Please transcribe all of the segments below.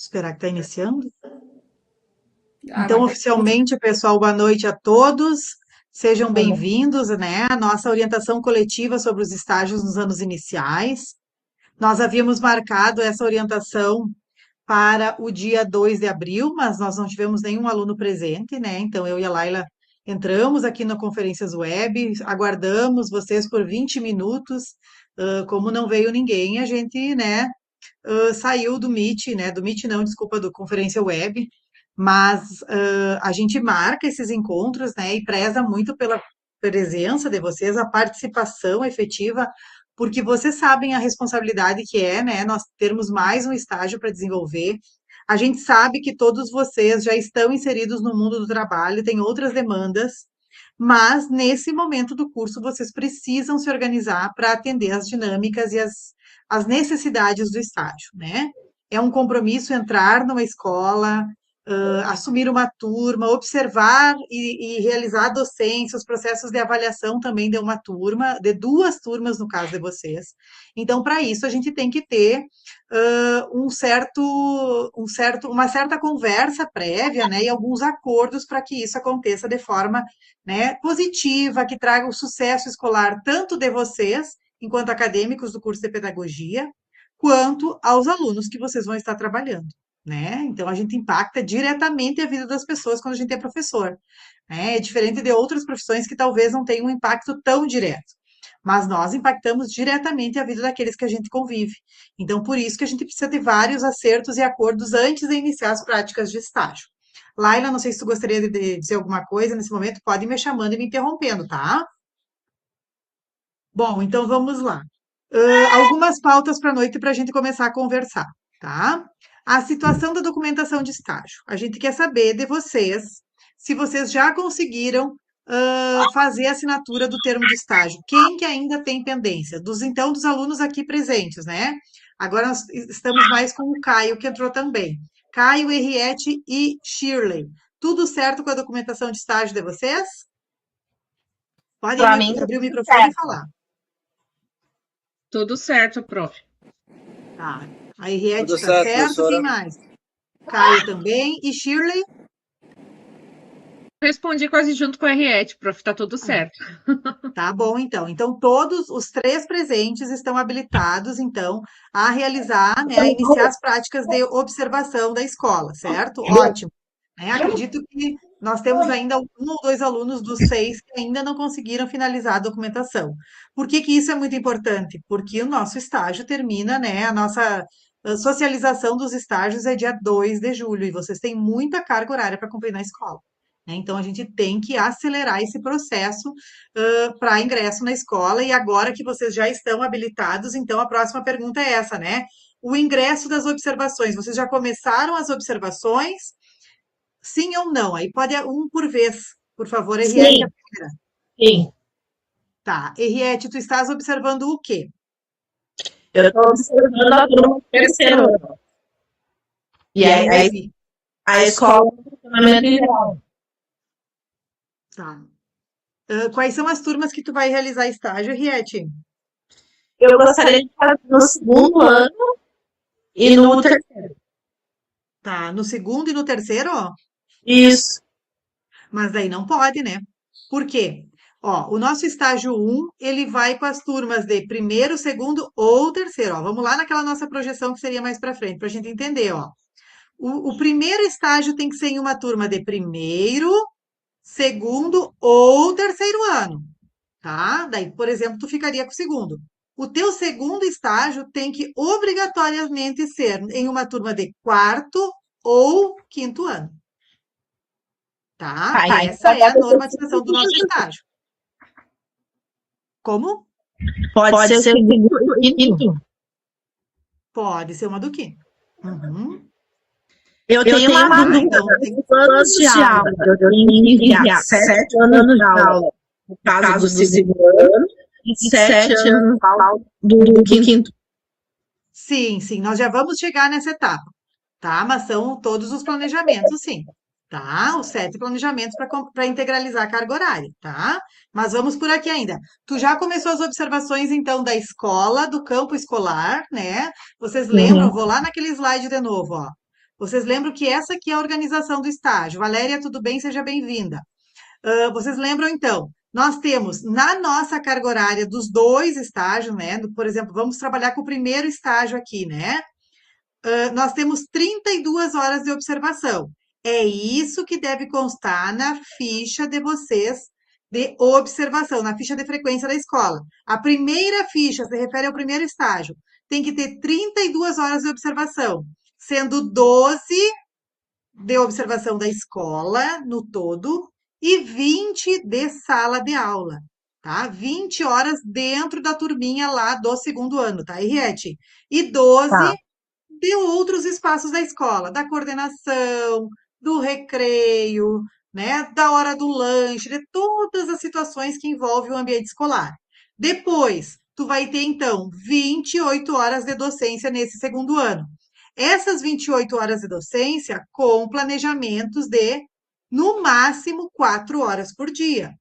Esperar que está iniciando. Ah, Então, vai. oficialmente, pessoal, boa noite a todos. Sejam bem-vindos, né, à nossa orientação coletiva sobre os estágios nos anos iniciais. Nós havíamos marcado essa orientação para o dia 2 de abril, mas nós não tivemos nenhum aluno presente, né? Então, eu e a Laila entramos aqui na Conferências Web, aguardamos vocês por 20 minutos. Como não veio ninguém, a gente, né, saiu do Meet, né? Do Meet não, desculpa, do Conferência Web, mas a gente marca esses encontros, né? E preza muito pela presença de vocês, a participação efetiva, porque vocês sabem a responsabilidade que é, né? Nós termos mais um estágio para desenvolver. A gente sabe que todos vocês já estão inseridos no mundo do trabalho, têm outras demandas, mas nesse momento do curso vocês precisam se organizar para atender as dinâmicas e as necessidades do estágio, né? É um compromisso entrar numa escola, assumir uma turma, observar e realizar a docência, os processos de avaliação também de uma turma, de duas turmas no caso de vocês. Então, para isso, a gente tem que ter uma certa conversa prévia, né, e alguns acordos para que isso aconteça de forma, né, positiva, que traga o sucesso escolar tanto de vocês, enquanto acadêmicos do curso de pedagogia, quanto aos alunos que vocês vão estar trabalhando, né? Então, a gente impacta diretamente a vida das pessoas quando a gente é professor, né? É diferente de outras profissões que talvez não tenham um impacto tão direto. Mas nós impactamos diretamente a vida daqueles que a gente convive. Então, por isso que a gente precisa de vários acertos e acordos antes de iniciar as práticas de estágio. Laila, não sei se tu gostaria de dizer alguma coisa nesse momento, pode ir me chamando e me interrompendo, tá? Bom, então vamos lá. Algumas pautas para a noite para a gente começar a conversar, tá? A situação da documentação de estágio. A gente quer saber de vocês se vocês já conseguiram fazer a assinatura do termo de estágio. Quem que ainda tem pendência? Dos alunos aqui presentes, né? Agora nós estamos mais com o Caio, que entrou também. Caio, Henriette e Shirley. Tudo certo com a documentação de estágio de vocês? Podem Para mim, abrir o tudo microfone e certo. falar. Tudo certo, prof. Tá. A Henriette Tudo está certo, certo. Quem professora. mais? Caio também. E Shirley? Respondi quase junto com a Henriette, prof. Tá tudo certo. Tá bom, então. Então, todos os três presentes estão habilitados, então, a realizar, né, a iniciar as práticas de observação da escola, certo? Ótimo. Né? Acredito que nós temos ainda um ou dois alunos dos seis que ainda não conseguiram finalizar a documentação. Por que que isso é muito importante? Porque o nosso estágio termina, né, a nossa socialização dos estágios é dia 2 de julho, e vocês têm muita carga horária para cumprir na escola. Né? Então, a gente tem que acelerar esse processo para ingresso na escola, e agora que vocês já estão habilitados, então a próxima pergunta é essa, né? O ingresso das observações. Vocês já começaram as observações? Sim ou não? Aí pode um por vez, por favor, Henriette, a Sim, primeira. sim. Tá. Henriette, tu estás observando o quê? Eu estou observando a turma do terceiro ano. E Não aí, ouvi. a escola de funcionamento em geral. Tá. Quais são as turmas que tu vai realizar estágio, Henriette? Eu gostaria de fazer no segundo ano e no terceiro. Tá. No segundo e no terceiro, ó. Isso. Mas daí não pode, né? Por quê? Ó, o nosso estágio um ele vai com as turmas de primeiro, segundo ou terceiro. Ó, vamos lá naquela nossa projeção que seria mais para frente, para a gente entender, ó. O primeiro estágio tem que ser em uma turma de primeiro, segundo ou terceiro ano, tá? Daí, por exemplo, tu ficaria com o segundo. O teu segundo estágio tem que obrigatoriamente ser em uma turma de quarto ou quinto ano, tá? Tá, Essa então é a normatização do nosso estágio. Como? pode ser o segundo e quinto. Pode ser uma do quinto. Uhum. Eu tenho uma dúvida. Então, tem Planos de aula. Eu tenho que enviar 7 anos de aula no caso do segundo ano e 7 anos de aula do quinto. Sim, sim, nós já vamos chegar nessa etapa, tá? Mas são todos os planejamentos, sim, tá? Os 7 planejamentos para integralizar a carga horária, tá? Mas vamos por aqui ainda. Tu já começou as observações, então, da escola, do campo escolar, né? Vocês lembram? Vou lá naquele slide de novo, ó. Vocês lembram que essa aqui é a organização do estágio. Valéria, tudo bem? Seja bem-vinda. Vocês lembram, então, nós temos na nossa carga horária dos 2 estágios, né? Por exemplo, vamos trabalhar com o primeiro estágio aqui, né? Nós temos 32 horas de observação. É isso que deve constar na ficha de vocês de observação, na ficha de frequência da escola. A primeira ficha se refere ao primeiro estágio. Tem que ter 32 horas de observação, sendo 12 de observação da escola no todo e 20 de sala de aula, tá? 20 horas dentro da turminha lá do segundo ano, tá, Henriette? E 12 Tá. de outros espaços da escola, da coordenação, do recreio, né, da hora do lanche, de todas as situações que envolvem o ambiente escolar. Depois, tu vai ter, então, 28 horas de docência nesse segundo ano. Essas 28 horas de docência com planejamentos de, no máximo, 4 horas por dia,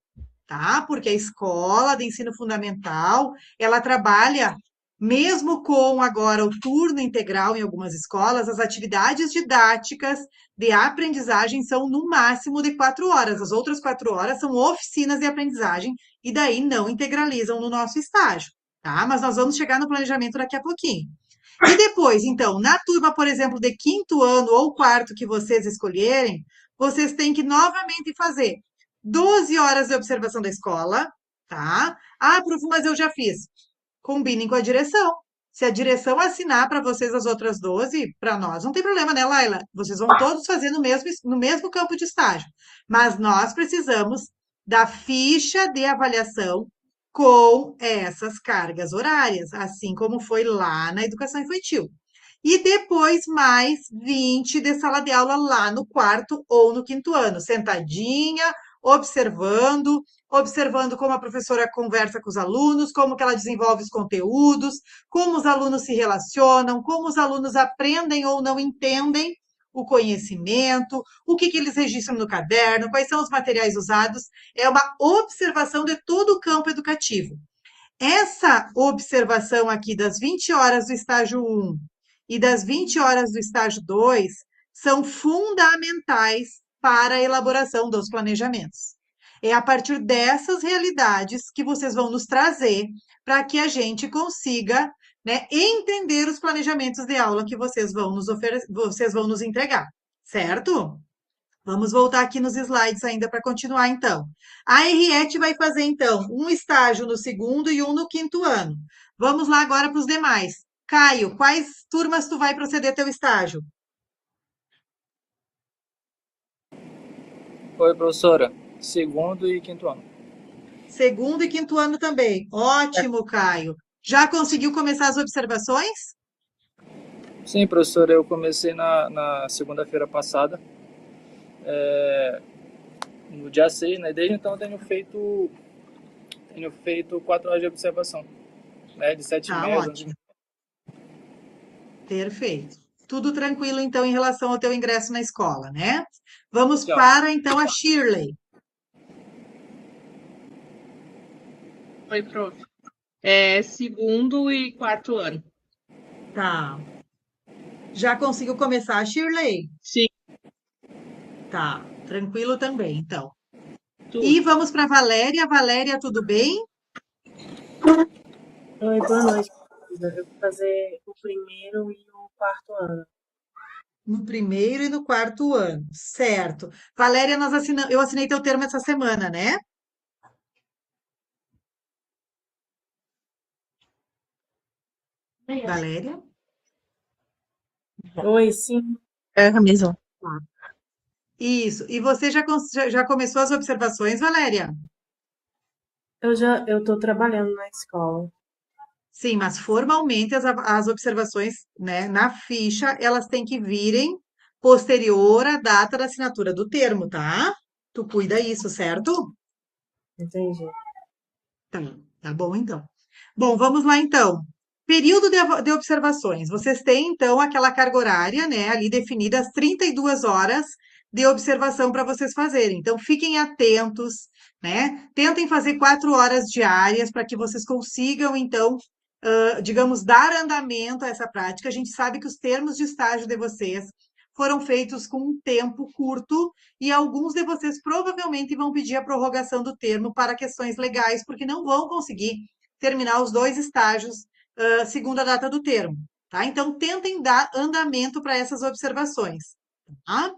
tá? Porque a escola de ensino fundamental, ela trabalha, mesmo com agora o turno integral em algumas escolas, as atividades didáticas de aprendizagem são no máximo de 4 horas. As outras 4 horas são oficinas de aprendizagem e daí não integralizam no nosso estágio, tá? Mas nós vamos chegar no planejamento daqui a pouquinho. E depois, então, na turma, por exemplo, de quinto ano ou quarto que vocês escolherem, vocês têm que novamente fazer 12 horas de observação da escola, tá? Ah, prof, mas eu já fiz. Combinem com a direção. Se a direção assinar para vocês as outras 12, para nós não tem problema, né, Laila? Vocês vão todos fazer no mesmo campo de estágio. Mas nós precisamos da ficha de avaliação com essas cargas horárias, assim como foi lá na educação infantil. E depois mais 20 de sala de aula lá no quarto ou no quinto ano, sentadinha, observando como a professora conversa com os alunos, como que ela desenvolve os conteúdos, como os alunos se relacionam, como os alunos aprendem ou não entendem o conhecimento, o que eles registram no caderno, quais são os materiais usados. É uma observação de todo o campo educativo. Essa observação aqui das 20 horas do estágio 1 e das 20 horas do estágio 2 são fundamentais para a elaboração dos planejamentos. É a partir dessas realidades que vocês vão nos trazer para que a gente consiga, né, entender os planejamentos de aula que vocês vão nos entregar, certo? Vamos voltar aqui nos slides ainda para continuar, então. A Henriette vai fazer, então, um estágio no segundo e um no quinto ano. Vamos lá agora para os demais. Caio, quais turmas tu vai proceder teu estágio? Oi, professora. Segundo e quinto ano. Segundo e quinto ano também. Ótimo, Caio. Já conseguiu começar as observações? Sim, professora, eu comecei na segunda-feira passada, no dia 6, né? Desde então eu tenho feito 4 horas de observação, né? De 7h30 às 11h30. Perfeito. Tudo tranquilo, então, em relação ao teu ingresso na escola, né? Vamos Tchau. para, então, a Shirley. Oi, prof. Segundo e quarto ano. Tá. Já conseguiu começar, Shirley? Sim. Tá. Tranquilo também, então. Tudo. E vamos para a Valéria. Valéria, tudo bem? Oi, boa noite. Eu vou fazer o primeiro e o quarto ano. No primeiro e no quarto ano. Certo. Valéria, eu assinei teu termo essa semana, né? Valéria? Oi, sim. É mesmo. Isso. E você já começou as observações, Valéria? Eu tô trabalhando na escola. Sim, mas formalmente as observações, né, na ficha, elas têm que virem posterior à data da assinatura do termo, tá? Tu cuida isso, certo? Entendi. Tá bom, então. Bom, vamos lá, então. Período de observações. Vocês têm, então, aquela carga horária, né, ali definida, as 32 horas de observação para vocês fazerem. Então, fiquem atentos, né? Tentem fazer 4 horas diárias para que vocês consigam, então, digamos, dar andamento a essa prática. A gente sabe que os termos de estágio de vocês foram feitos com um tempo curto e alguns de vocês provavelmente vão pedir a prorrogação do termo para questões legais, porque não vão conseguir terminar os 2 estágios segundo a data do termo, tá? Então, tentem dar andamento para essas observações, tá?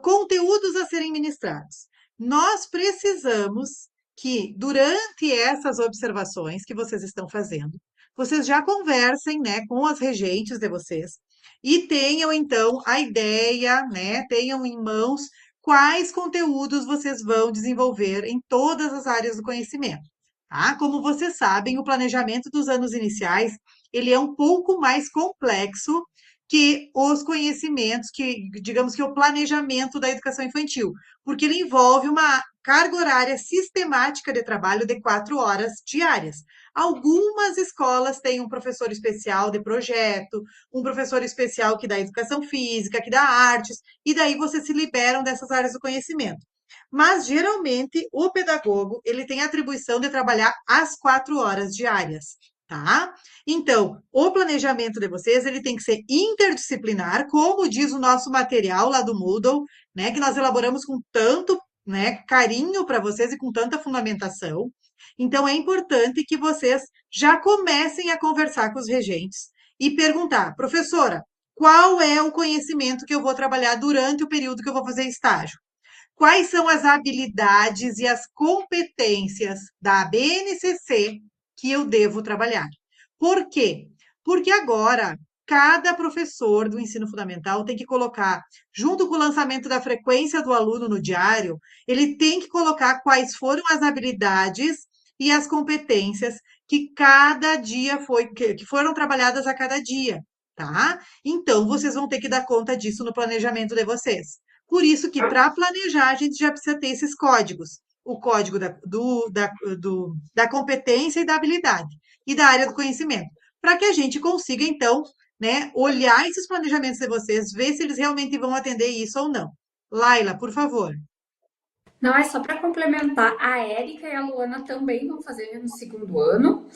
Conteúdos a serem ministrados. Nós precisamos que, durante essas observações que vocês estão fazendo, vocês já conversem, né, com as regentes de vocês e tenham, então, a ideia, né, tenham em mãos quais conteúdos vocês vão desenvolver em todas as áreas do conhecimento, tá? Como vocês sabem, o planejamento dos anos iniciais, ele é um pouco mais complexo que os conhecimentos, que, digamos que o planejamento da educação infantil, porque ele envolve uma carga horária sistemática de trabalho de 4 horas diárias. Algumas escolas têm um professor especial de projeto, um professor especial que dá educação física, que dá artes, e daí vocês se liberam dessas áreas do conhecimento. Mas, geralmente, o pedagogo, ele tem a atribuição de trabalhar às 4 horas diárias, tá? Então, o planejamento de vocês, ele tem que ser interdisciplinar, como diz o nosso material lá do Moodle, né, que nós elaboramos com tanto, né, carinho para vocês e com tanta fundamentação. Então, é importante que vocês já comecem a conversar com os regentes e perguntar, professora, qual é o conhecimento que eu vou trabalhar durante o período que eu vou fazer estágio? Quais são as habilidades e as competências da BNCC que eu devo trabalhar? Por quê? Porque agora cada professor do ensino fundamental tem que colocar, junto com o lançamento da frequência do aluno no diário, ele tem que colocar quais foram as habilidades e as competências que cada dia que foram trabalhadas a cada dia, tá? Então, vocês vão ter que dar conta disso no planejamento de vocês. Por isso que, para planejar, a gente já precisa ter esses códigos. O código da competência e da habilidade, e da área do conhecimento. Para que a gente consiga, então, né, olhar esses planejamentos de vocês, ver se eles realmente vão atender isso ou não. Laila, por favor. Não, é só para complementar, a Érica e a Luana também vão fazer no segundo ano.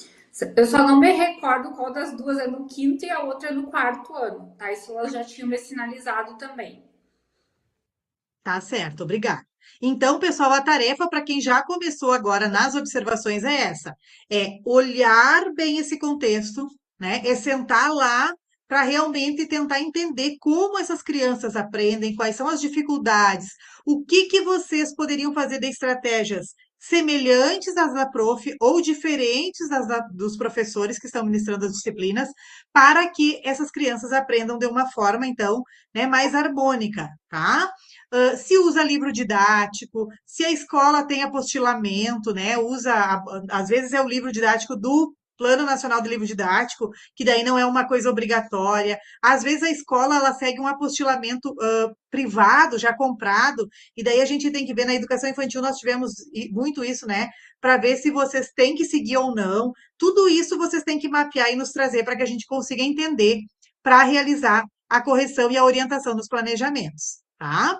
Eu só não me recordo qual das duas é no quinto e a outra é no quarto ano, tá? Isso elas já tinham me sinalizado também. Tá certo, obrigada. Então, pessoal, a tarefa para quem já começou agora nas observações é essa: é olhar bem esse contexto, né? É sentar lá para realmente tentar entender como essas crianças aprendem, quais são as dificuldades, o que vocês poderiam fazer de estratégias semelhantes às da prof ou diferentes dos professores que estão ministrando as disciplinas, para que essas crianças aprendam de uma forma, então, né, mais harmônica, tá? Se usa livro didático, se a escola tem apostilamento, né? Às vezes é o livro didático do Plano Nacional de Livro Didático, que daí não é uma coisa obrigatória. Às vezes a escola ela segue um apostilamento privado, já comprado, e daí a gente tem que ver na educação infantil, nós tivemos muito isso, né? Para ver se vocês têm que seguir ou não. Tudo isso vocês têm que mapear e nos trazer para que a gente consiga entender para realizar a correção e a orientação dos planejamentos, tá?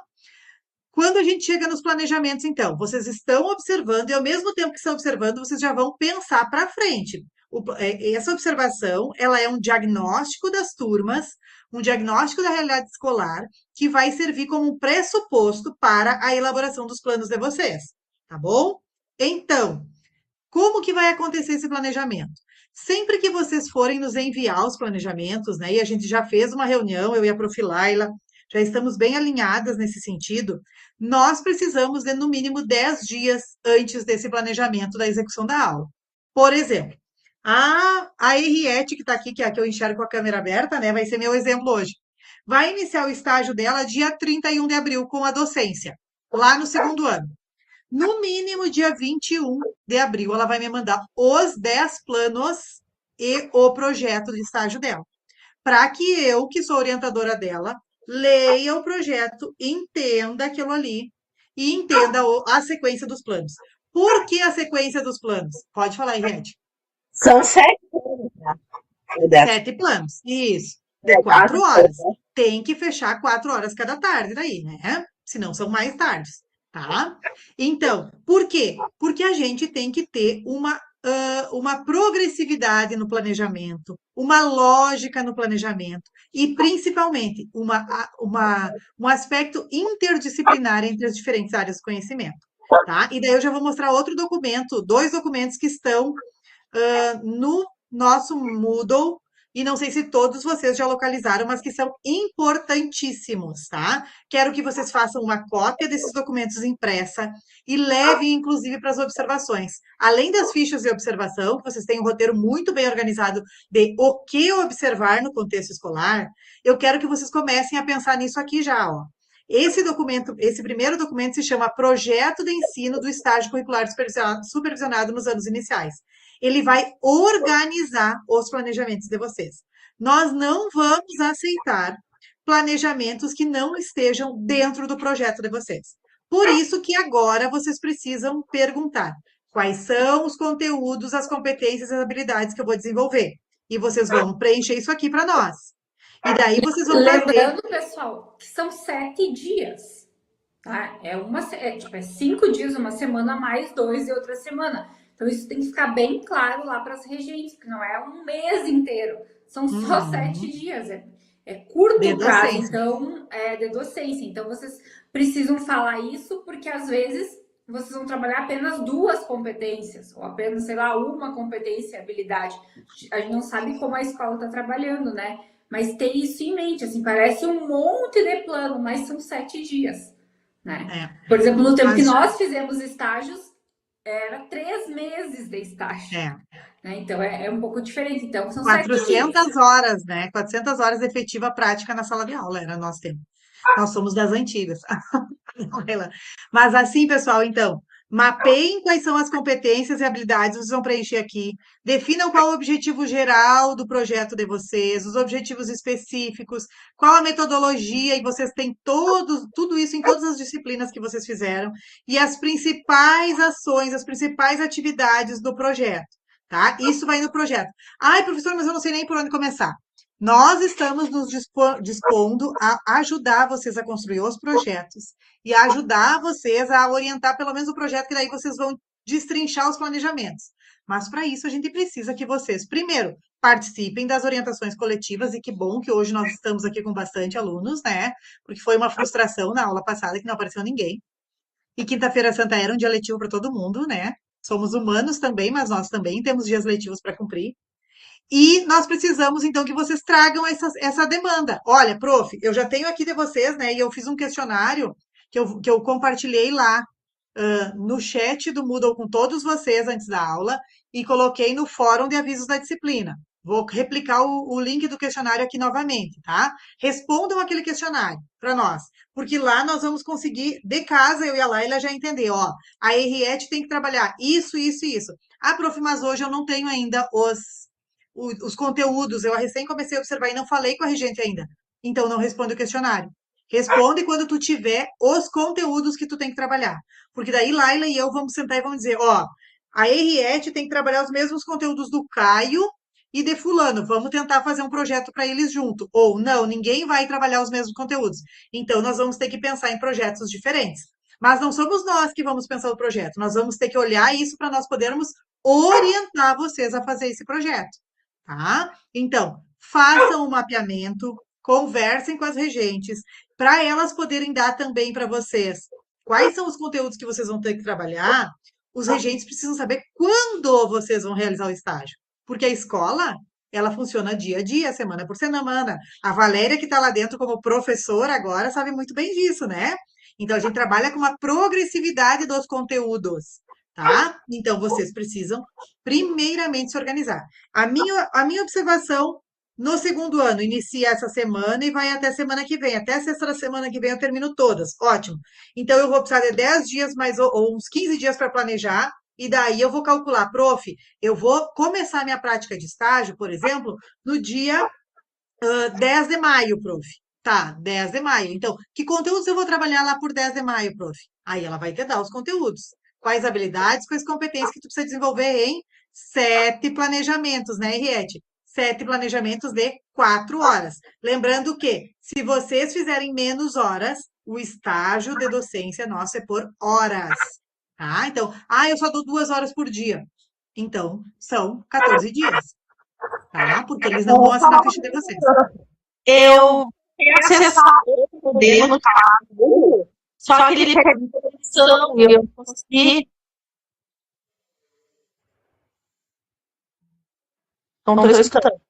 Quando a gente chega nos planejamentos, então, vocês estão observando e ao mesmo tempo que estão observando, vocês já vão pensar para frente. Essa observação, ela é um diagnóstico das turmas, um diagnóstico da realidade escolar, que vai servir como um pressuposto para a elaboração dos planos de vocês, tá bom? Então, como que vai acontecer esse planejamento? Sempre que vocês forem nos enviar os planejamentos, né, e a gente já fez uma reunião, eu e a Prof. Laila, já estamos bem alinhadas nesse sentido, nós precisamos de, no mínimo, 10 dias antes desse planejamento da execução da aula. Por exemplo, a Henriette, que está aqui, que é a que eu enxergo com a câmera aberta, né, vai ser meu exemplo hoje, vai iniciar o estágio dela dia 31 de abril com a docência, lá no segundo ano. No mínimo, dia 21 de abril, ela vai me mandar os 10 planos e o projeto de estágio dela. Para que eu, que sou orientadora dela, leia o projeto, entenda aquilo ali e entenda a sequência dos planos. Por que a sequência dos planos? Pode falar, Henriette. São 7 planos, né? 7 planos, isso. De 4 horas. Tem que fechar 4 horas cada tarde daí, né? Senão são mais tardes, tá? Então, por quê? Porque a gente tem que ter uma uma progressividade no planejamento, uma lógica no planejamento e, principalmente, um aspecto interdisciplinar entre as diferentes áreas do conhecimento, tá? E daí eu já vou mostrar outro documento, 2 documentos que estão no nosso Moodle, e não sei se todos vocês já localizaram, mas que são importantíssimos, tá? Quero que vocês façam uma cópia desses documentos impressa e levem, inclusive, para as observações. Além das fichas de observação, que vocês têm um roteiro muito bem organizado de o que observar no contexto escolar, eu quero que vocês comecem a pensar nisso aqui já, ó. Esse documento, esse primeiro documento se chama Projeto de Ensino do Estágio Curricular Supervisionado nos Anos Iniciais. Ele vai organizar os planejamentos de vocês. Nós não vamos aceitar planejamentos que não estejam dentro do projeto de vocês. Por isso que agora vocês precisam perguntar quais são os conteúdos, as competências e as habilidades que eu vou desenvolver. E vocês vão preencher isso aqui para nós. E daí vocês vão fazer... Lembrando, pessoal, que são 7 dias. Tá? É 5 dias, uma semana, mais 2 de outra semana. Então, isso tem que ficar bem claro lá para as regentes, que não é um mês inteiro. São só 7 dias. É curto De prazo, docência. então, é de docência. Então, vocês precisam falar isso, porque às vezes vocês vão trabalhar apenas 2 competências, ou apenas, sei lá, uma competência, habilidade. A gente não sabe como a escola está trabalhando, né? Mas ter isso em mente, assim, parece um monte de plano, mas são 7 dias, né? Por exemplo, no tempo que nós fizemos estágios, era 3 meses de estágio. Né? Então, é um pouco diferente. Então, são 400 horas, né? 400 horas de efetiva prática na sala de aula, era nosso tempo. Nós somos das antigas. Mas assim, pessoal, então, mapeiem quais são as competências e habilidades, vocês vão preencher aqui. Definam qual o objetivo geral do projeto de vocês, os objetivos específicos, qual a metodologia, e vocês têm tudo isso em todas as disciplinas que vocês fizeram, e as principais ações, as principais atividades do projeto, tá? Isso vai no projeto. Ai, professor, mas eu não sei nem por onde começar. Nós estamos nos dispondo a ajudar vocês a construir os projetos e a ajudar vocês a orientar pelo menos o projeto, que daí vocês vão destrinchar os planejamentos. Mas para isso a gente precisa que vocês, primeiro, participem das orientações coletivas, e que bom que hoje nós estamos aqui com bastante alunos, né? Porque foi uma frustração na aula passada que não apareceu ninguém. E quinta-feira santa era um dia letivo para todo mundo, né? Somos humanos também, mas nós também temos dias letivos para cumprir. E nós precisamos, então, que vocês tragam essa demanda. Olha, prof, eu já tenho aqui de vocês, né? E eu fiz um questionário que eu compartilhei lá no chat do Moodle com todos vocês antes da aula e coloquei no fórum de avisos da disciplina. Vou replicar o link do questionário aqui novamente, tá? Respondam aquele questionário para nós, porque lá nós vamos conseguir, de casa, eu e a Laila já entender, ó, a RET tem que trabalhar isso, isso e isso. Ah, prof, mas hoje eu não tenho ainda os conteúdos, eu recém comecei a observar e não falei com a regente ainda. Então, não responde o questionário. Responde quando tu tiver os conteúdos que tu tem que trabalhar. Porque daí Laila e eu vamos sentar e vamos dizer, ó, a RET tem que trabalhar os mesmos conteúdos do Caio e de fulano. Vamos tentar fazer um projeto para eles junto. Ou não, ninguém vai trabalhar os mesmos conteúdos. Então, nós vamos ter que pensar em projetos diferentes. Mas não somos nós que vamos pensar o projeto. Nós vamos ter que olhar isso para nós podermos orientar vocês a fazer esse projeto. Tá? Então, façam um mapeamento, conversem com as regentes, para elas poderem dar também para vocês quais são os conteúdos que vocês vão ter que trabalhar. Os regentes precisam saber quando vocês vão realizar o estágio, porque a escola, ela funciona dia a dia, semana por semana. A Valéria, que está lá dentro como professora agora, sabe muito bem disso, né? Então, a gente trabalha com uma progressividade dos conteúdos. Tá? Então, vocês precisam, primeiramente, se organizar. A minha observação no segundo ano inicia essa semana e vai até semana que vem. Até sexta da semana que vem eu termino todas. Ótimo. Então, eu vou precisar de 10 dias ou uns 15 dias para planejar. E daí eu vou calcular, prof, eu vou começar a minha prática de estágio, por exemplo, no dia 10 de maio, prof. Tá, 10 de maio. Então, que conteúdos eu vou trabalhar lá por 10 de maio, prof? Aí ela vai te dar os conteúdos. Quais habilidades, quais competências que tu precisa desenvolver em 7 planejamentos, né, Henriette? 7 planejamentos de 4 horas. Lembrando que, se vocês fizerem menos horas, o estágio de docência nosso é por horas, tá? Então, eu só dou 2 horas por dia. Então, são 14 dias, tá? Porque eles não vão assinar a ficha de vocês. Eu quero acessar o modelo chamado, só que ele pede permissão e eu não consegui. Não estou escutando.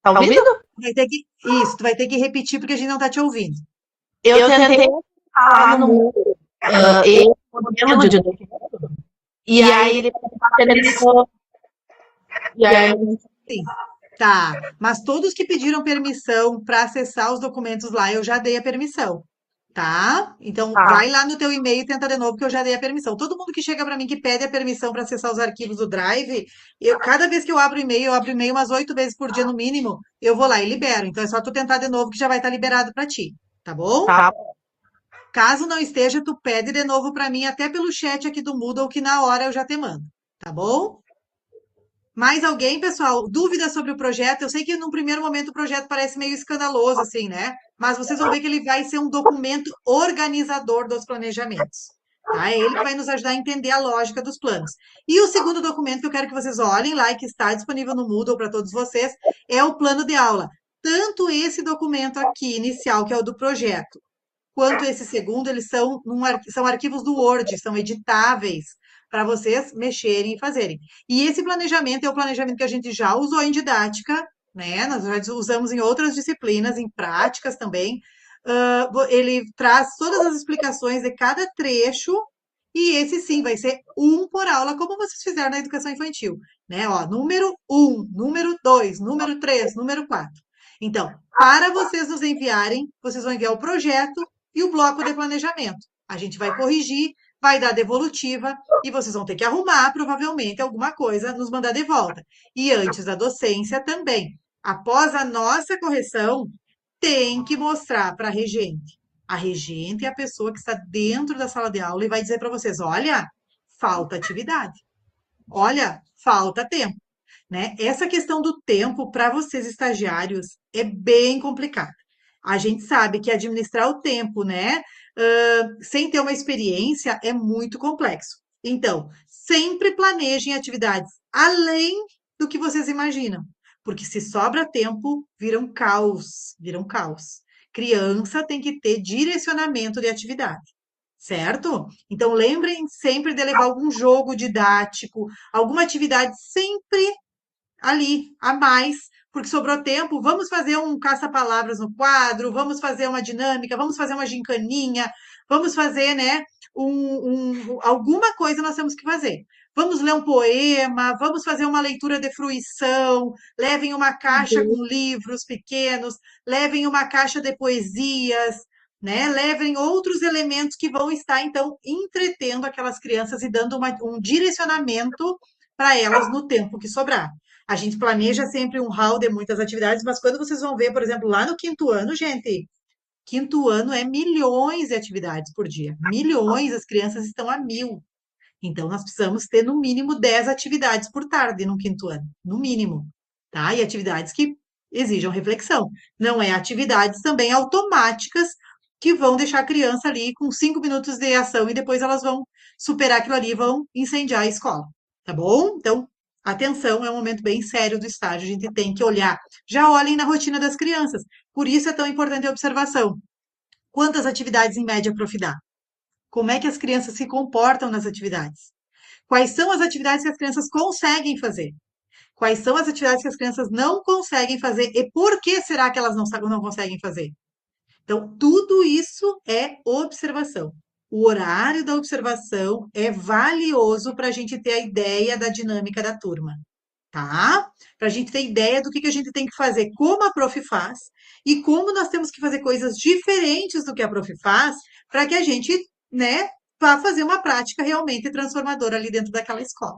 Tá ouvindo? Isso, tu vai ter que repetir porque a gente não tá te ouvindo. Eu tentei falar no modelo de documento, e aí ele permissão. E aí Sim, tá. Mas todos que pediram permissão para acessar os documentos lá, eu já dei a permissão, tá? Então, Tá. vai lá no teu e-mail e tenta de novo, que eu já dei a permissão. Todo mundo que chega para mim que pede a permissão para acessar os arquivos do Drive, cada vez que eu abro e-mail umas 8 vezes por dia no mínimo, eu vou lá e libero. Então, é só tu tentar de novo que já vai estar liberado para ti, tá bom? Tá. Caso não esteja, tu pede de novo para mim, até pelo chat aqui do Moodle, que na hora eu já te mando, tá bom? Mais alguém, pessoal? Dúvidas sobre o projeto? Eu sei que num primeiro momento o projeto parece meio escandaloso, assim, né? Mas vocês vão ver que ele vai ser um documento organizador dos planejamentos. Tá? É ele que vai nos ajudar a entender a lógica dos planos. E o segundo documento que eu quero que vocês olhem lá e que está disponível no Moodle para todos vocês é o plano de aula. Tanto esse documento aqui, inicial, que é o do projeto, quanto esse segundo, eles são arquivos do Word, são editáveis para vocês mexerem e fazerem. E esse planejamento é o planejamento que a gente já usou em didática, né? Nós já usamos em outras disciplinas, em práticas também. Ele traz todas as explicações de cada trecho, e esse sim vai ser um por aula, como vocês fizeram na educação infantil, né? Ó, número 1, número 2, número 3, número 4. Então, para vocês nos enviarem, vocês vão enviar o projeto e o bloco de planejamento. A gente vai corrigir, vai dar devolutiva e vocês vão ter que arrumar, provavelmente, alguma coisa, nos mandar de volta. E antes da docência também. Após a nossa correção, tem que mostrar para a regente. A regente é a pessoa que está dentro da sala de aula e vai dizer para vocês: olha, falta atividade. Olha, falta tempo. Né? Essa questão do tempo para vocês estagiários é bem complicada. A gente sabe que administrar o tempo, né, sem ter uma experiência é muito complexo. Então, sempre planejem atividades além do que vocês imaginam, porque se sobra tempo, vira um caos, vira um caos. Criança tem que ter direcionamento de atividade, certo? Então, lembrem sempre de levar algum jogo didático, alguma atividade sempre ali, a mais, porque sobrou tempo, vamos fazer um caça-palavras no quadro, vamos fazer uma dinâmica, vamos fazer uma gincaninha, vamos fazer, né, alguma coisa nós temos que fazer. Vamos ler um poema, vamos fazer uma leitura de fruição, levem uma caixa com livros pequenos, levem uma caixa de poesias, né, levem outros elementos que vão estar, então, entretendo aquelas crianças e dando um direcionamento para elas no tempo que sobrar. A gente planeja sempre um hall de muitas atividades, mas quando vocês vão ver, por exemplo, lá no quinto ano, gente, quinto ano é milhões de atividades por dia. Milhões, as crianças estão a 1000. Então, nós precisamos ter no mínimo 10 atividades por tarde no quinto ano, no mínimo, tá? E atividades que exijam reflexão. Não é atividades também automáticas que vão deixar a criança ali com 5 minutos de ação e depois elas vão superar aquilo ali e vão incendiar a escola, tá bom? Então, atenção, é um momento bem sério do estágio, a gente tem que olhar. Já olhem na rotina das crianças, por isso é tão importante a observação. Quantas atividades em média a prof dá? Como é que as crianças se comportam nas atividades? Quais são as atividades que as crianças conseguem fazer? Quais são as atividades que as crianças não conseguem fazer e por que será que elas não conseguem fazer? Então, tudo isso é observação. O horário da observação é valioso para a gente ter a ideia da dinâmica da turma, tá? Para a gente ter ideia do que a gente tem que fazer, como a prof faz e como nós temos que fazer coisas diferentes do que a prof faz para que a gente, né, vá fazer uma prática realmente transformadora ali dentro daquela escola,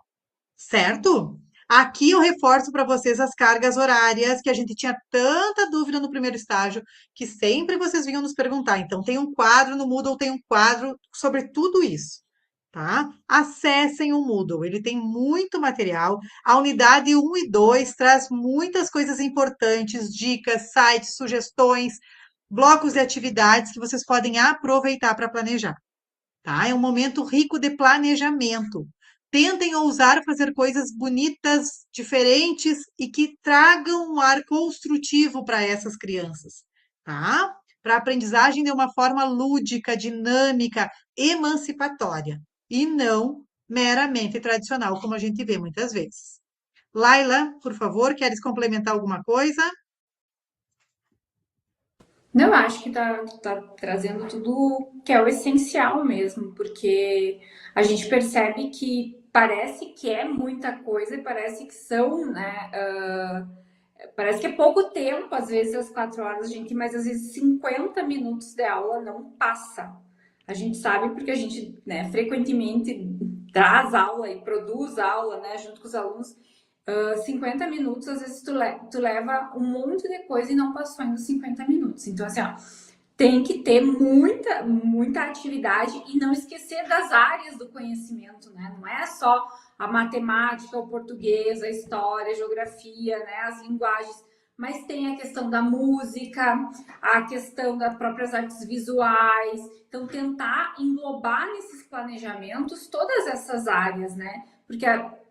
certo? Aqui eu reforço para vocês as cargas horárias, que a gente tinha tanta dúvida no primeiro estágio, que sempre vocês vinham nos perguntar. Então, tem um quadro no Moodle, tem um quadro sobre tudo isso, tá? Acessem o Moodle, ele tem muito material. A unidade 1 e 2 traz muitas coisas importantes, dicas, sites, sugestões, blocos de atividades que vocês podem aproveitar para planejar, tá? É um momento rico de planejamento. Tentem ousar fazer coisas bonitas, diferentes e que tragam um ar construtivo para essas crianças, tá? Para a aprendizagem de uma forma lúdica, dinâmica, emancipatória e não meramente tradicional, como a gente vê muitas vezes. Laila, por favor, queres complementar alguma coisa? Não, eu acho que tá trazendo tudo que é o essencial mesmo, porque a gente percebe que parece que é muita coisa e parece que são, né? Parece que é pouco tempo, às vezes, as 4 horas, gente, mas às vezes 50 minutos de aula não passa. A gente sabe porque a gente, né, frequentemente traz aula e produz aula, né, junto com os alunos. 50 minutos, às vezes tu leva um monte de coisa e não passou ainda 50 minutos. Então, assim, ó, tem que ter muita atividade e não esquecer das áreas do conhecimento, né? Não é só a matemática, o português, a história, a geografia, né? As linguagens, mas tem a questão da música, a questão das próprias artes visuais. Então, tentar englobar nesses planejamentos todas essas áreas, né? Porque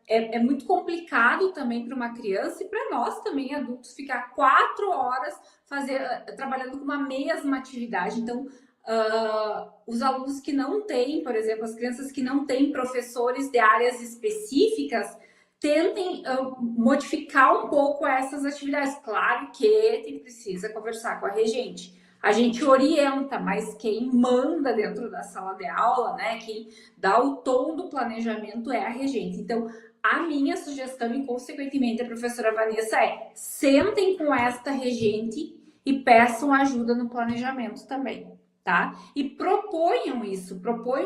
é muito complicado também para uma criança e para nós também, adultos, ficar 4 horas trabalhando com uma mesma atividade. Então, os alunos que não têm, por exemplo, as crianças que não têm professores de áreas específicas, tentem modificar um pouco essas atividades. Claro que precisa conversar com a regente. A gente orienta, mas quem manda dentro da sala de aula, né, quem dá o tom do planejamento é a regente. Então, a minha sugestão e, consequentemente, a professora Vanessa sentem com esta regente e peçam ajuda no planejamento também, tá? E proponham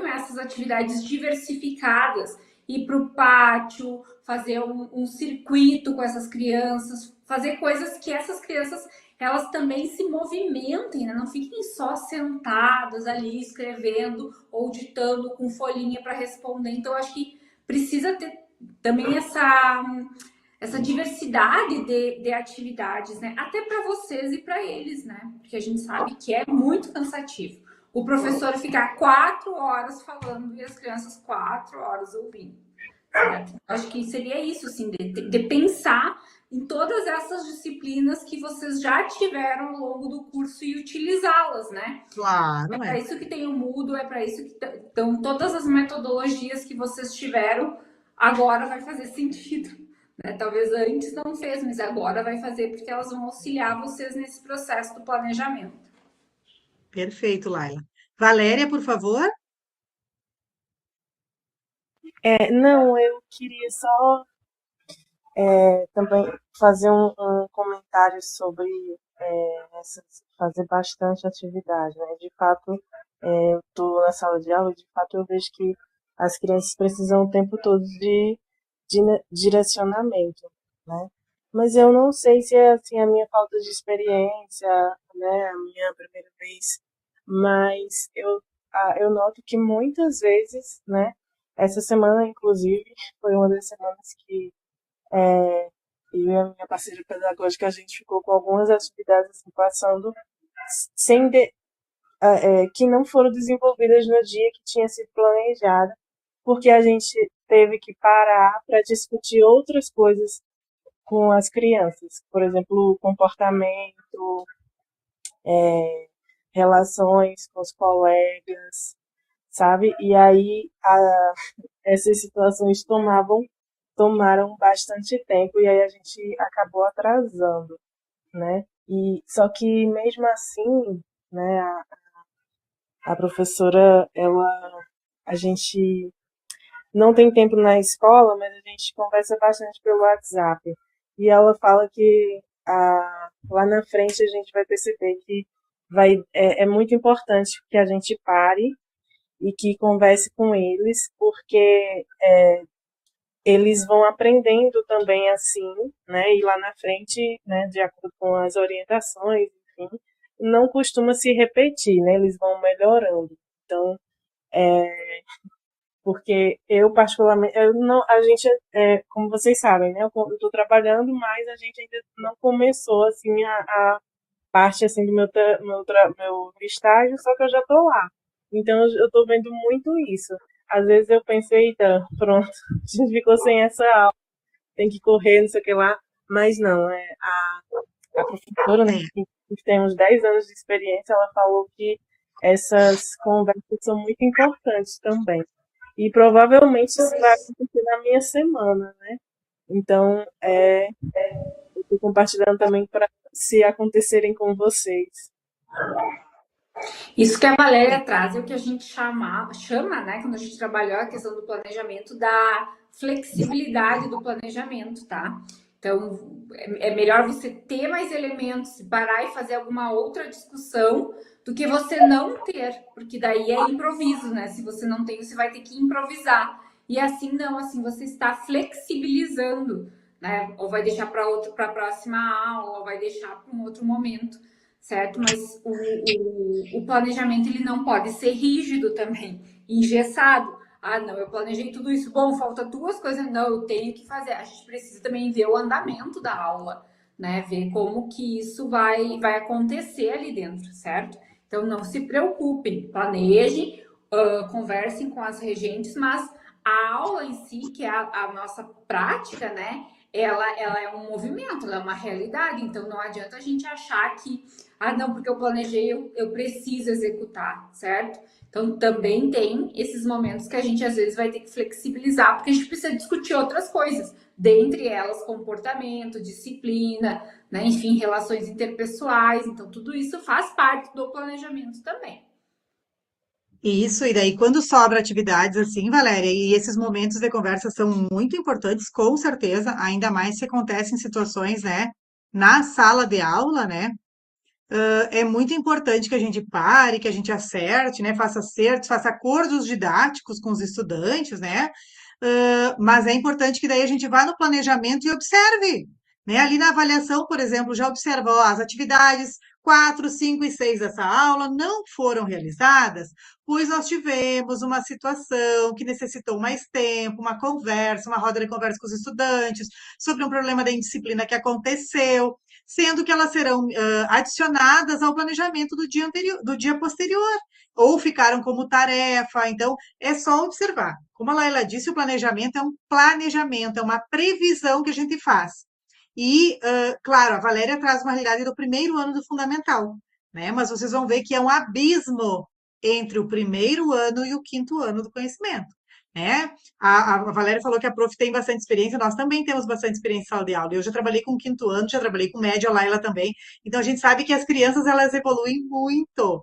essas atividades diversificadas, ir para o pátio, fazer um circuito com essas crianças, fazer coisas que essas crianças elas também se movimentem, né? Não fiquem só sentadas ali escrevendo ou ditando com folhinha para responder. Então, eu acho que precisa ter também essa diversidade de atividades, né? Até para vocês e para eles, né? Porque a gente sabe que é muito cansativo. O professor ficar 4 horas falando e as crianças 4 horas ouvindo. Certo? Acho que seria isso, assim, de pensar em todas essas disciplinas que vocês já tiveram ao longo do curso e utilizá-las, né? Claro, É para isso que tem o Moodle, é para isso que estão todas as metodologias que vocês tiveram, agora vai fazer sentido. Né? Talvez antes não fez, mas agora vai fazer porque elas vão auxiliar vocês nesse processo do planejamento. Perfeito, Laila. Valéria, por favor. Não, eu queria só também fazer um comentário sobre fazer bastante atividade, né? De fato, eu estou na sala de aula e de fato eu vejo que as crianças precisam o tempo todo de direcionamento, né? Mas eu não sei se é assim a minha falta de experiência, né? A minha primeira vez, mas eu noto que muitas vezes, né? Essa semana, inclusive, foi uma das semanas que eu e a minha parceira pedagógica, a gente ficou com algumas atividades assim, passando sem que não foram desenvolvidas no dia que tinha sido planejada, porque a gente teve que parar para discutir outras coisas com as crianças, por exemplo, comportamento, relações com os colegas, sabe? E aí essas situações tomaram bastante tempo e aí a gente acabou atrasando, né? E só que mesmo assim, né, a professora, a gente não tem tempo na escola, mas a gente conversa bastante pelo WhatsApp. E ela fala que lá na frente a gente vai perceber que é muito importante que a gente pare e que converse com eles, porque eles vão aprendendo também assim, né? E lá na frente, né, de acordo com as orientações, enfim, não costuma se repetir, né? Eles vão melhorando. Então, porque eu particularmente, a gente, como vocês sabem, né? Eu estou trabalhando, mas a gente ainda não começou assim a parte assim do meu estágio, só que eu já estou lá. Então eu tô vendo muito isso. Às vezes eu pensei, eita, pronto, a gente ficou sem essa aula, tem que correr, não sei o que lá. Mas não, a professora, né, É, que tem uns 10 anos de experiência, ela falou que essas conversas são muito importantes também. E provavelmente isso vai acontecer na minha semana, né? Então, eu estou compartilhando também para se acontecerem com vocês. Isso que a é. Valéria traz é o que a gente chama, né, quando a gente trabalhou a questão do planejamento, da flexibilidade do planejamento, tá? Então, é melhor você ter mais elementos, parar e fazer alguma outra discussão do que você não ter, porque daí é improviso, né? Se você não tem, você vai ter que improvisar. E assim não, assim você está flexibilizando, né? Ou vai deixar para a próxima aula, ou vai deixar para um outro momento, certo? Mas o planejamento ele não pode ser rígido também, engessado. Ah, não, eu planejei tudo isso. Bom, falta duas coisas. Não, eu tenho que fazer. A gente precisa também ver o andamento da aula, né? Ver como que isso vai acontecer ali dentro, certo? Então, não se preocupem, planejem, conversem com as regentes, mas a aula em si, que é a nossa prática, né? Ela é um movimento, ela é uma realidade. Então, não adianta a gente achar que ah, não, porque eu planejei, eu preciso executar, certo? Então, também tem esses momentos que a gente às vezes vai ter que flexibilizar, porque a gente precisa discutir outras coisas, dentre elas comportamento, disciplina, né? Enfim, relações interpessoais. Então, tudo isso faz parte do planejamento também. Isso, e daí quando sobra atividades assim, Valéria, e esses momentos de conversa são muito importantes, com certeza, ainda mais se acontecem em situações, né, na sala de aula, né, é muito importante que a gente pare, que a gente acerte, né, faça acertos, faça acordos didáticos com os estudantes, né, mas é importante que daí a gente vá no planejamento e observe, né? Ali na avaliação, por exemplo, já observa, ó, as atividades 4, 5 e 6 dessa aula não foram realizadas, pois nós tivemos uma situação que necessitou mais tempo, uma conversa, uma roda de conversa com os estudantes sobre um problema da indisciplina que aconteceu, sendo que elas serão adicionadas ao planejamento do dia anterior, do dia posterior, ou ficaram como tarefa. Então, é só observar. Como a Laila disse, o planejamento é um planejamento, é uma previsão que a gente faz. E, claro, a Valéria traz uma realidade do primeiro ano do fundamental, né? Mas vocês vão ver que é um abismo entre o primeiro ano e o quinto ano do conhecimento, né? A Valéria falou que a prof tem bastante experiência, nós também temos bastante experiência em sala de aula. Eu já trabalhei com quinto ano, já trabalhei com médio, a Laila também. Então, a gente sabe que as crianças, elas evoluem muito,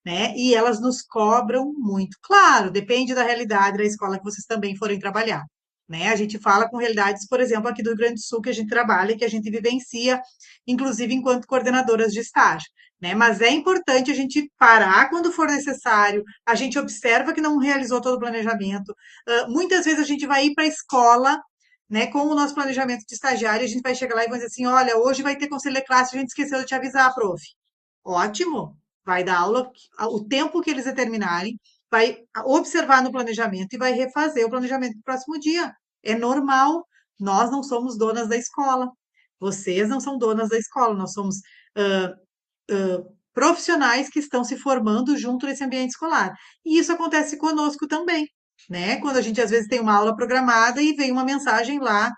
né? E elas nos cobram muito. Claro, depende da realidade da escola que vocês também forem trabalhar, né? A gente fala com realidades, por exemplo, aqui do Rio Grande do Sul, que a gente trabalha, que a gente vivencia, inclusive enquanto coordenadoras de estágio, né? Mas é importante a gente parar quando for necessário, a gente observa que não realizou todo o planejamento. Muitas vezes a gente vai ir para a escola, né, com o nosso planejamento de estagiário, a gente vai chegar lá e vai dizer assim, olha, hoje vai ter conselho de classe, a gente esqueceu de te avisar, prof. Ótimo, vai dar aula o tempo que eles determinarem, vai observar no planejamento e vai refazer o planejamento do próximo dia. É normal. Nós não somos donas da escola. Vocês não são donas da escola. Nós somos profissionais que estão se formando junto nesse ambiente escolar. E isso acontece conosco também, né? Quando a gente às vezes tem uma aula programada e vem uma mensagem lá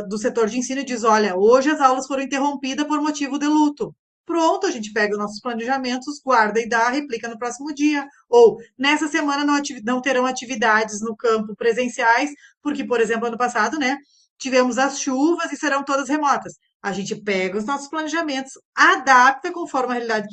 do setor de ensino e diz: olha, hoje as aulas foram interrompidas por motivo de luto. Pronto, a gente pega os nossos planejamentos, guarda e dá, replica no próximo dia. Ou nessa semana não terão atividades no campo presenciais, porque, por exemplo, ano passado, né, tivemos as chuvas e serão todas remotas. A gente pega os nossos planejamentos, adapta conforme a realidade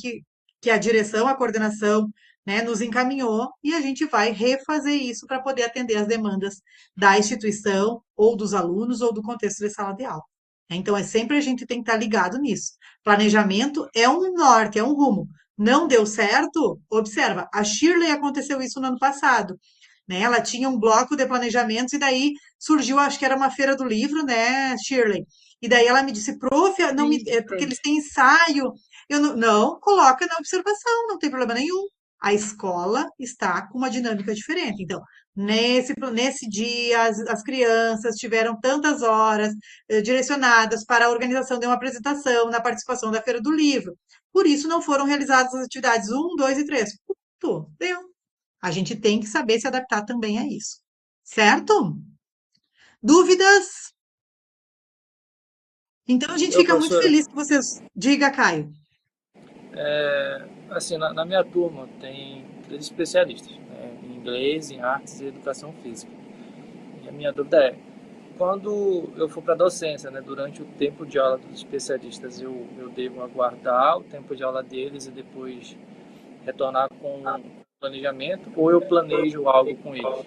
que a direção, a coordenação, né, nos encaminhou, e a gente vai refazer isso para poder atender as demandas da instituição, ou dos alunos, ou do contexto de sala de aula. Então, é sempre a gente tem que estar ligado nisso. Planejamento é um norte, é um rumo. Não deu certo? Observa, a Shirley aconteceu isso no ano passado, né? Ela tinha um bloco de planejamentos e daí surgiu, acho que era uma feira do livro, né, Shirley? E daí ela me disse, prof, não me, é porque Isso. eles têm ensaio. Eu não, não, coloca na observação, não tem problema nenhum. A escola está com uma dinâmica diferente. Então, nesse dia, as crianças tiveram tantas horas direcionadas para a organização de uma apresentação, na participação da Feira do Livro. Por isso, não foram realizadas as atividades um, 2 e 3. Ponto. Deu. A gente tem que saber se adaptar também a isso. Certo? Dúvidas? Então a gente Ô, fica muito professora, feliz que vocês. Diga, Caio. assim, na minha turma tem 3 especialistas, né, em inglês, em artes e educação física. E a minha dúvida é, quando eu for para a docência, né, durante o tempo de aula dos especialistas, eu devo aguardar o tempo de aula deles e depois retornar com planejamento, ou eu planejo algo com eles?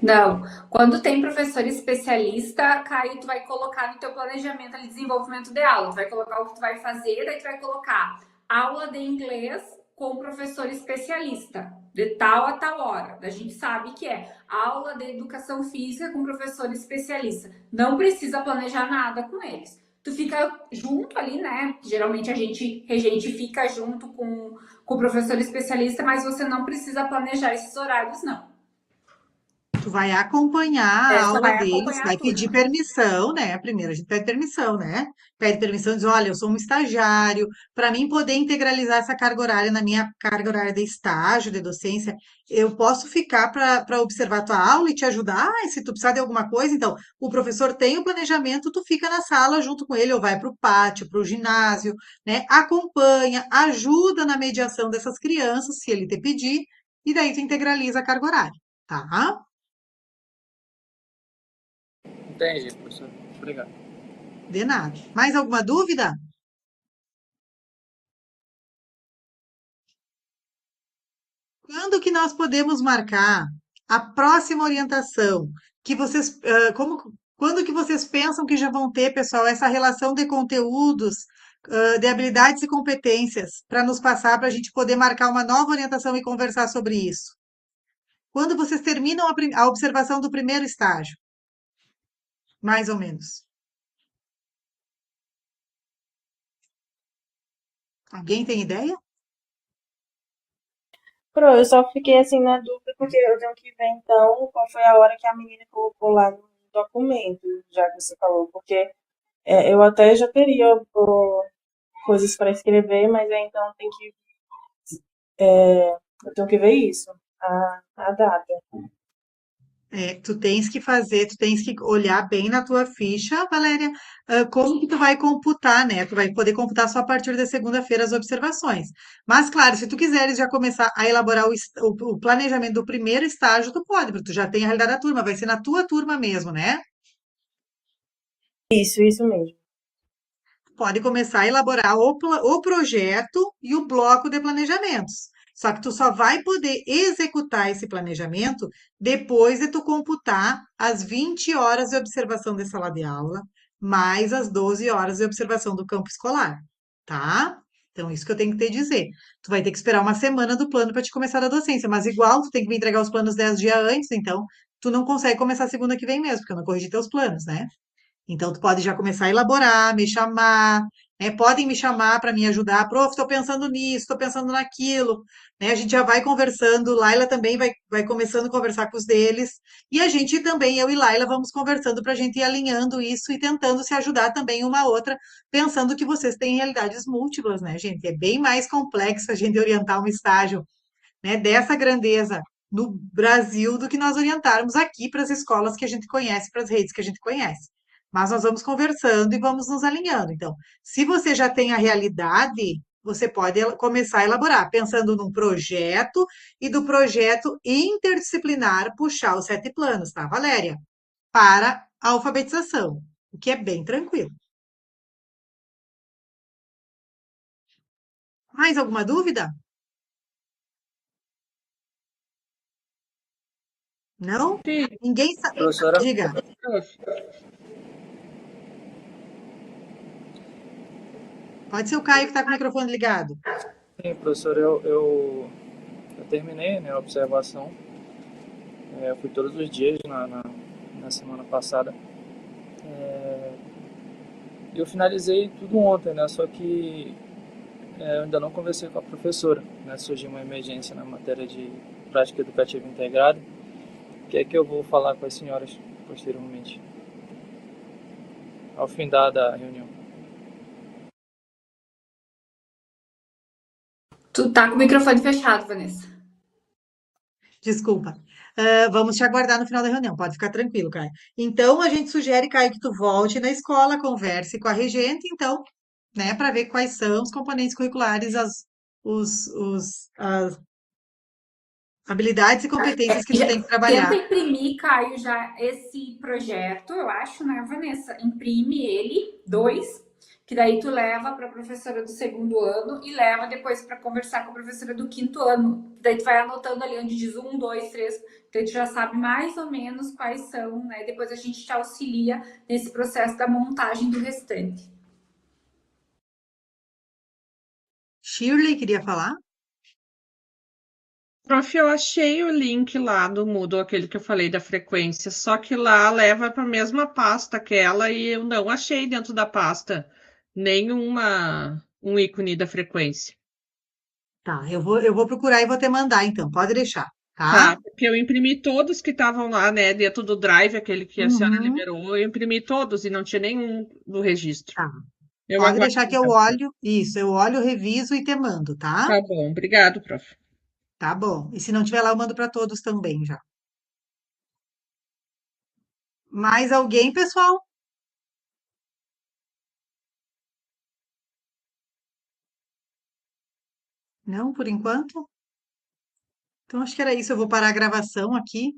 Não, quando tem professor especialista, Caio, tu vai colocar no teu planejamento ali desenvolvimento de aula, tu vai colocar o que tu vai fazer, daí tu vai colocar aula de inglês com professor especialista, de tal a tal hora. A gente sabe que é aula de educação física com professor especialista. Não precisa planejar nada com eles. Tu fica junto ali, né? Geralmente a gente, regente, fica junto com o professor especialista, mas você não precisa planejar esses horários, não. Tu vai acompanhar a Só aula vai deles, acompanhar a vai pedir turma. permissão, né? Primeiro a gente pede permissão, né? Pede permissão e diz: olha, eu sou um estagiário, para mim poder integralizar essa carga horária na minha carga horária de estágio, de docência, eu posso ficar para observar tua aula e te ajudar? Ah, se tu precisar de alguma coisa, então, o professor tem o planejamento, tu fica na sala junto com ele, ou vai para o pátio, para o ginásio, né? Acompanha, ajuda na mediação dessas crianças, se ele te pedir, e daí tu integraliza a carga horária, tá? Entendi, professor. Obrigado. De nada. Mais alguma dúvida? Quando que nós podemos marcar a próxima orientação? Que vocês, quando que vocês pensam que já vão ter, pessoal, essa relação de conteúdos, de habilidades e competências para nos passar para a gente poder marcar uma nova orientação e conversar sobre isso? Quando vocês terminam a observação do primeiro estágio? Mais ou menos. Alguém tem ideia? Eu só fiquei assim na dúvida porque eu tenho que ver então qual foi a hora que a menina colocou lá no documento, já que você falou, porque eu até já teria coisas para escrever, mas aí então eu tenho que ver isso, a data. Tu tens que fazer, tu tens que olhar bem na tua ficha, Valéria, como que tu vai computar, né? Tu vai poder computar só a partir da segunda-feira as observações. Mas, claro, se tu quiseres já começar a elaborar o planejamento do primeiro estágio, tu pode, porque tu já tem a realidade da turma, vai ser na tua turma mesmo, né? Isso mesmo. Pode começar a elaborar o projeto e o bloco de planejamentos. Só que tu só vai poder executar esse planejamento depois de tu computar as 20 horas de observação de sala de aula, mais as 12 horas de observação do campo escolar, tá? Então, isso que eu tenho que te dizer. Tu vai ter que esperar uma semana do plano para te começar a docência, mas igual tu tem que me entregar os planos 10 dias antes, então tu não consegue começar segunda que vem mesmo, porque eu não corrigi teus planos, né? Então, tu pode já começar a elaborar, me chamar, né? Podem me chamar para me ajudar. Prof, estou pensando nisso, estou pensando naquilo, né? A gente já vai conversando. Laila também vai começando a conversar com os deles. E a gente também, eu e Laila, vamos conversando para a gente ir alinhando isso e tentando se ajudar também uma a outra, pensando que vocês têm realidades múltiplas, né, gente? É bem mais complexo a gente orientar um estágio, né, dessa grandeza no Brasil do que nós orientarmos aqui para as escolas que a gente conhece, para as redes que a gente conhece. Mas nós vamos conversando e vamos nos alinhando. Então, se você já tem a realidade, você pode começar a elaborar, pensando num projeto e do projeto interdisciplinar puxar os 7 planos, tá, Valéria? Para a alfabetização, o que é bem tranquilo. Mais alguma dúvida? Não? Sim, Ninguém sabe. Professora, Diga. prof. Pode ser o Caio que está com o microfone ligado. sim, professora, eu terminei, né, a observação. Eu fui todos os dias na semana passada. E eu finalizei tudo ontem, né? Só que eu ainda não conversei com a professora, né? Surgiu uma emergência na matéria de prática educativa integrada, que é que eu vou falar com as senhoras posteriormente, ao fim da reunião. Tu tá com o microfone fechado, Vanessa. Desculpa. Vamos te aguardar no final da reunião, pode ficar tranquilo, Caio. Então, a gente sugere, Caio, que tu volte na escola, converse com a regente, então, né, para ver quais são os componentes curriculares, as habilidades e competências que tu tem que Tenta trabalhar. imprimir, Caio, já esse projeto, eu acho, né, Vanessa? Imprime ele, dois, que daí tu leva para a professora do segundo ano e leva depois para conversar com a professora do quinto ano. Daí tu vai anotando ali onde diz um, dois, três, então tu já sabe mais ou menos quais são, né? Depois a gente te auxilia nesse processo da montagem do restante. Shirley queria falar? Prof, eu achei o link lá do Moodle, aquele que eu falei da frequência, só que lá leva para a mesma pasta aquela e eu não achei dentro da pasta um ícone da frequência. Tá, eu vou procurar e vou te mandar, então, pode deixar, tá? Tá, porque eu imprimi todos que estavam lá, né, dentro do Drive, aquele que a senhora Uhum, liberou, eu imprimi todos e não tinha nenhum no registro. tá. Eu Pode aguardo deixar que eu então. olho, isso, eu olho, reviso e te mando, tá? Tá bom, obrigado, prof. Tá bom. E se não tiver lá, eu mando para todos também já. Mais alguém, pessoal? Não, por enquanto? Então, acho que era isso. Eu vou parar a gravação aqui.